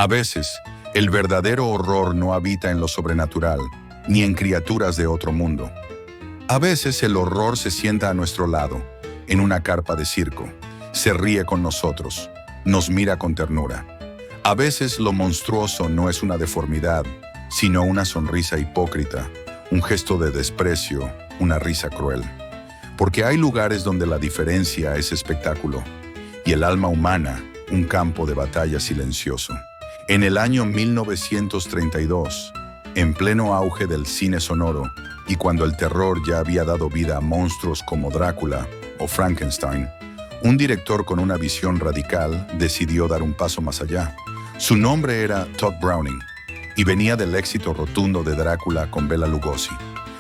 A veces, el verdadero horror no habita en lo sobrenatural, ni en criaturas de otro mundo. A veces el horror se sienta a nuestro lado, en una carpa de circo, se ríe con nosotros, nos mira con ternura. A veces lo monstruoso no es una deformidad, sino una sonrisa hipócrita, un gesto de desprecio, una risa cruel. Porque hay lugares donde la diferencia es espectáculo, y el alma humana, un campo de batalla silencioso. En el año 1932, en pleno auge del cine sonoro, y cuando el terror ya había dado vida a monstruos como Drácula o Frankenstein, un director con una visión radical decidió dar un paso más allá. Su nombre era Todd Browning, y venía del éxito rotundo de Drácula con Bela Lugosi.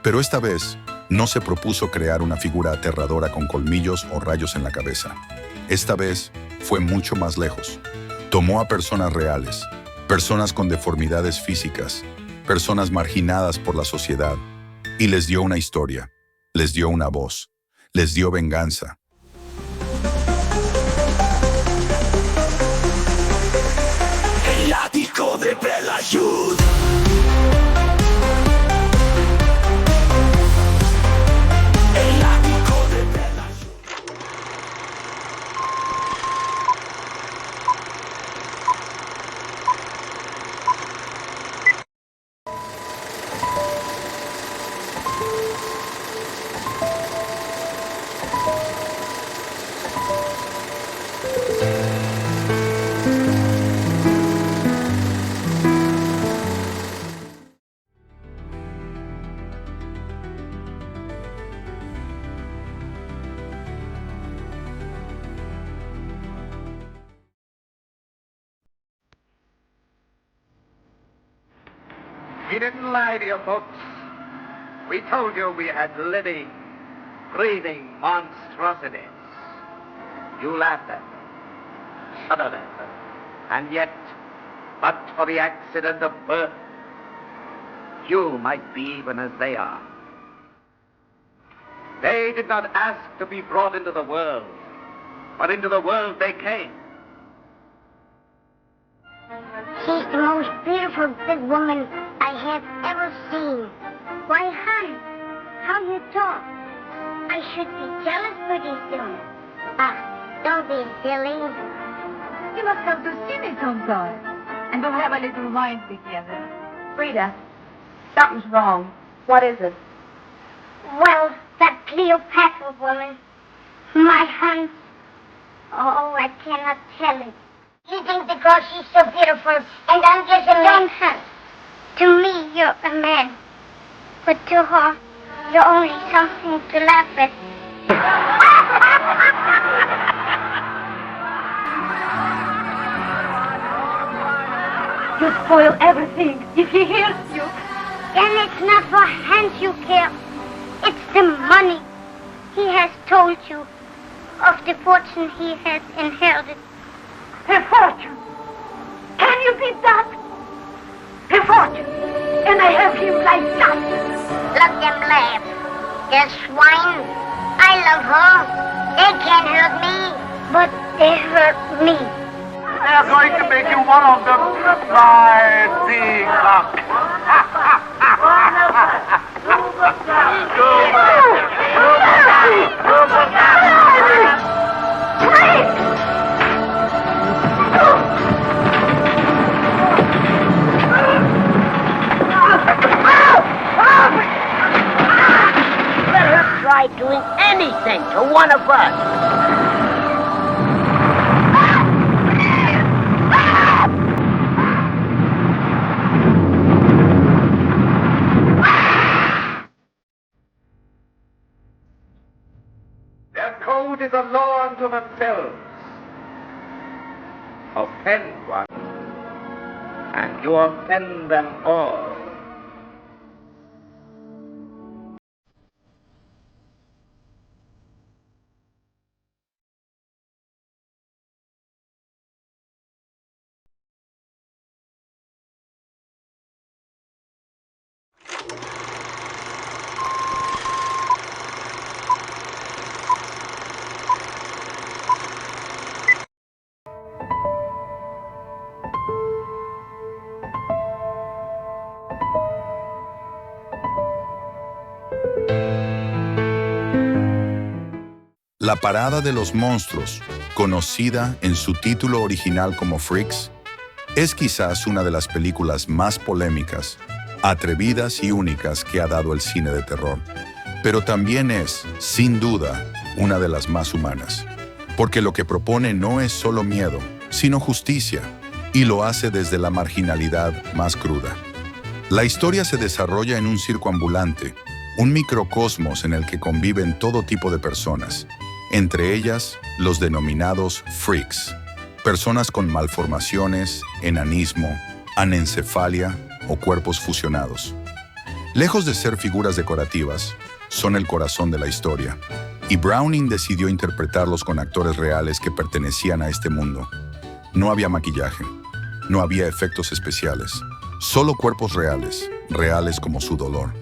Pero esta vez, no se propuso crear una figura aterradora con colmillos o rayos en la cabeza. Esta vez, fue mucho más lejos. Tomó a personas reales, personas con deformidades físicas, personas marginadas por la sociedad, y les dio una historia, les dio una voz, les dio venganza. El ático de Bela Youth. El ático de Bela Youth. We didn't lie to you folks. We told you we had living, breathing monstrosities. You laughed at them, shuddered at them, and yet, but for the accident of birth, you might be even as they are. They did not ask to be brought into the world, but into the world they came. She's the most beautiful big woman I have ever seen. Why, hon, how you talk. I should be jealous pretty soon. Ah, don't be silly. You must come to see me sometime, and we'll have a little wine together. Frida, something's wrong. What is it? Well, that Cleopatra woman, my hon. Oh, I cannot tell it. You think because she's so beautiful and I'm just a young hunt. To me, you're a man. But to her, you're only something to laugh at. You spoil everything if he hears you. And it's not for hands you care. It's the money. He has told you of the fortune he has inherited. Her fortune. Can you beat that? Her fortune. And I have him like that. Let them laugh. They're swine. I love her. They can't hurt me. But they hurt me. They're going to make you one of them. My peacock. Try doing anything to one of us. Their code is a law unto themselves. Offend one, and you offend them all. La Parada de los Monstruos, conocida en su título original como Freaks, es quizás una de las películas más polémicas, atrevidas y únicas que ha dado el cine de terror. Pero también es, sin duda, una de las más humanas. Porque lo que propone no es solo miedo, sino justicia, y lo hace desde la marginalidad más cruda. La historia se desarrolla en un circo ambulante, un microcosmos en el que conviven todo tipo de personas, entre ellas los denominados freaks, personas con malformaciones, enanismo, anencefalia o cuerpos fusionados. Lejos de ser figuras decorativas, son el corazón de la historia, y Browning decidió interpretarlos con actores reales que pertenecían a este mundo. No había maquillaje, no había efectos especiales, solo cuerpos reales, reales como su dolor.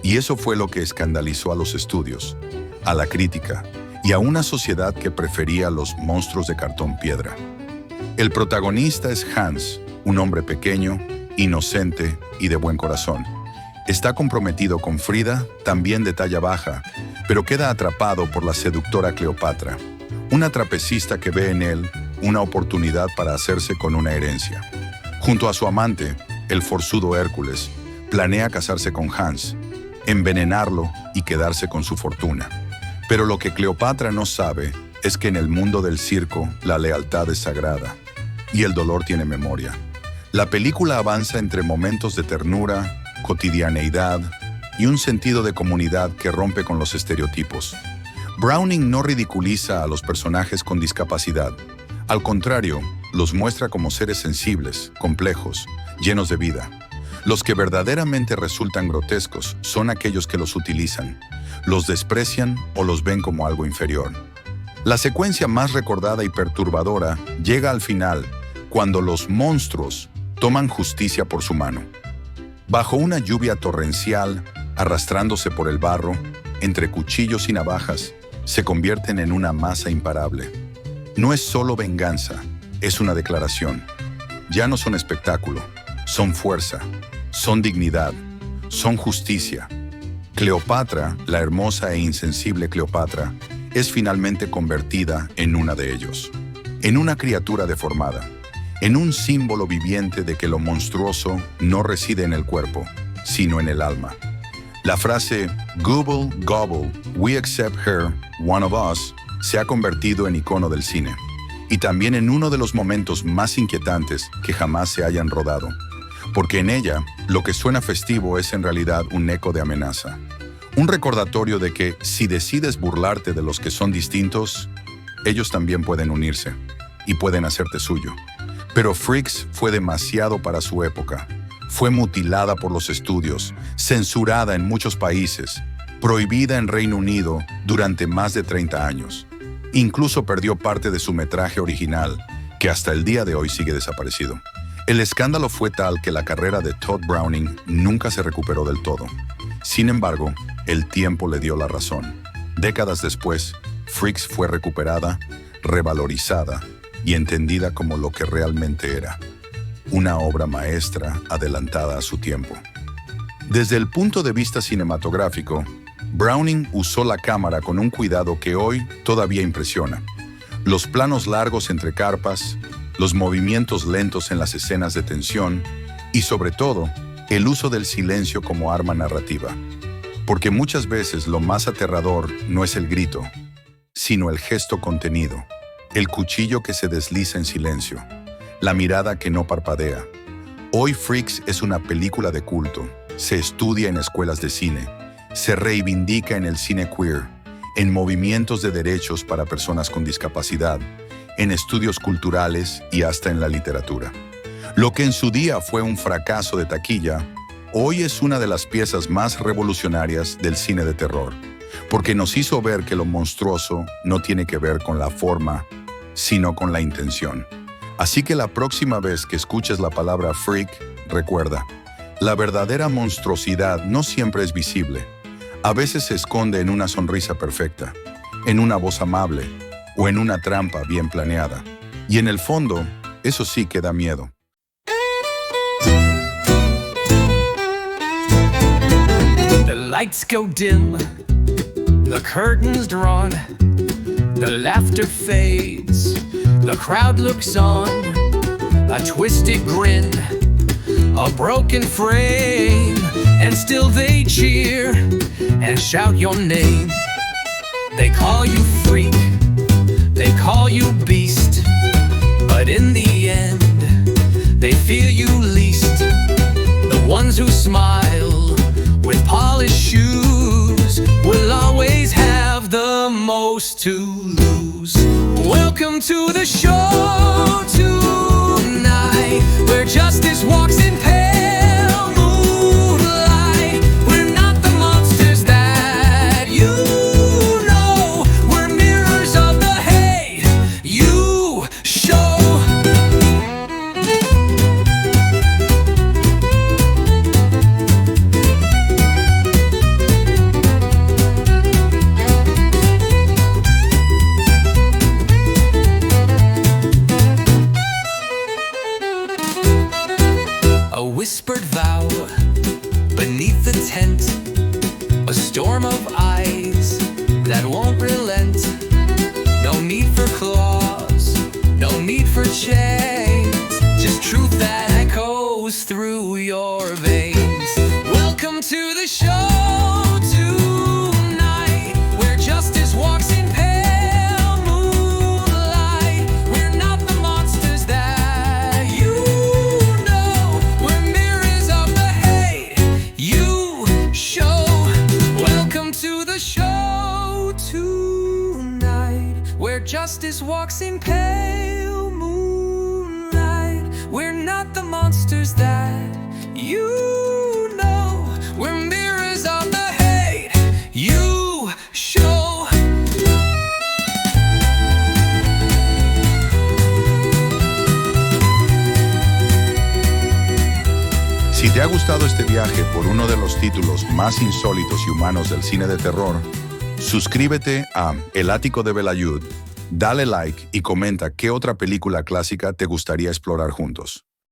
Y eso fue lo que escandalizó a los estudios, a la crítica y a una sociedad que prefería los monstruos de cartón piedra. El protagonista es Hans, un hombre pequeño, inocente y de buen corazón. Está comprometido con Frida, también de talla baja, pero queda atrapado por la seductora Cleopatra, una trapecista que ve en él una oportunidad para hacerse con una herencia. Junto a su amante, el forzudo Hércules, planea casarse con Hans, envenenarlo y quedarse con su fortuna. Pero lo que Cleopatra no sabe es que en el mundo del circo la lealtad es sagrada y el dolor tiene memoria. La película avanza entre momentos de ternura, cotidianeidad y un sentido de comunidad que rompe con los estereotipos. Browning no ridiculiza a los personajes con discapacidad. Al contrario, los muestra como seres sensibles, complejos, llenos de vida. Los que verdaderamente resultan grotescos son aquellos que los utilizan, los desprecian o los ven como algo inferior. La secuencia más recordada y perturbadora llega al final, cuando los monstruos toman justicia por su mano. Bajo una lluvia torrencial, arrastrándose por el barro, entre cuchillos y navajas, se convierten en una masa imparable. No es solo venganza, es una declaración. Ya no son espectáculo, son fuerza, son dignidad, son justicia. Cleopatra, la hermosa e insensible Cleopatra, es finalmente convertida en una de ellos, en una criatura deformada, en un símbolo viviente de que lo monstruoso no reside en el cuerpo, sino en el alma. La frase "Gobble, gobble, we accept her, one of us", se ha convertido en icono del cine, y también en uno de los momentos más inquietantes que jamás se hayan rodado, porque en ella lo que suena festivo es en realidad un eco de amenaza, un recordatorio de que si decides burlarte de los que son distintos, ellos también pueden unirse y pueden hacerte suyo. Pero Freaks fue demasiado para su época. Fue mutilada por los estudios, censurada en muchos países, prohibida en Reino Unido durante más de 30 años. Incluso perdió parte de su metraje original, que hasta el día de hoy sigue desaparecido. El escándalo fue tal que la carrera de Todd Browning nunca se recuperó del todo. Sin embargo, el tiempo le dio la razón. Décadas después, Freaks fue recuperada, revalorizada y entendida como lo que realmente era: una obra maestra adelantada a su tiempo. Desde el punto de vista cinematográfico, Browning usó la cámara con un cuidado que hoy todavía impresiona. Los planos largos entre carpas, los movimientos lentos en las escenas de tensión y, sobre todo, el uso del silencio como arma narrativa. Porque muchas veces lo más aterrador no es el grito, sino el gesto contenido, el cuchillo que se desliza en silencio, la mirada que no parpadea. Hoy Freaks es una película de culto, se estudia en escuelas de cine, se reivindica en el cine queer, en movimientos de derechos para personas con discapacidad, en estudios culturales y hasta en la literatura. Lo que en su día fue un fracaso de taquilla, hoy es una de las piezas más revolucionarias del cine de terror, porque nos hizo ver que lo monstruoso no tiene que ver con la forma, sino con la intención. Así que la próxima vez que escuches la palabra freak, recuerda, la verdadera monstruosidad no siempre es visible. A veces se esconde en una sonrisa perfecta, en una voz amable o en una trampa bien planeada. Y en el fondo, eso sí que da miedo. The lights go dim, the curtains drawn, The laughter fades, the crowd looks on, a twisted grin, a broken frame, and still they cheer and shout your name. They call you freak, they call you beast, but in the end, they fear you least. The ones who smile with polished shoes will always have the most to lose. Welcome to the show tonight, where justice walks in pale moonlight. We're not the monsters that you know, we're mirrors of the hate you show. A whispered vow beneath the tent, a storm of eyes that won't relent. No need for claws, no need for chains, just truth that echoes through your veins. Welcome to the show tonight, where justice walks in pale moonlight. We're not the monsters that you know, we're mirrors of the hate you show. Welcome to the show tonight, where justice walks in pale moonlight. We're not the monsters that you know, we're mirrors of the hate you show. Si te ha gustado este viaje por uno de los títulos más insólitos y humanos del cine de terror, suscríbete a El Ático de Belayud, dale like y comenta qué otra película clásica te gustaría explorar juntos.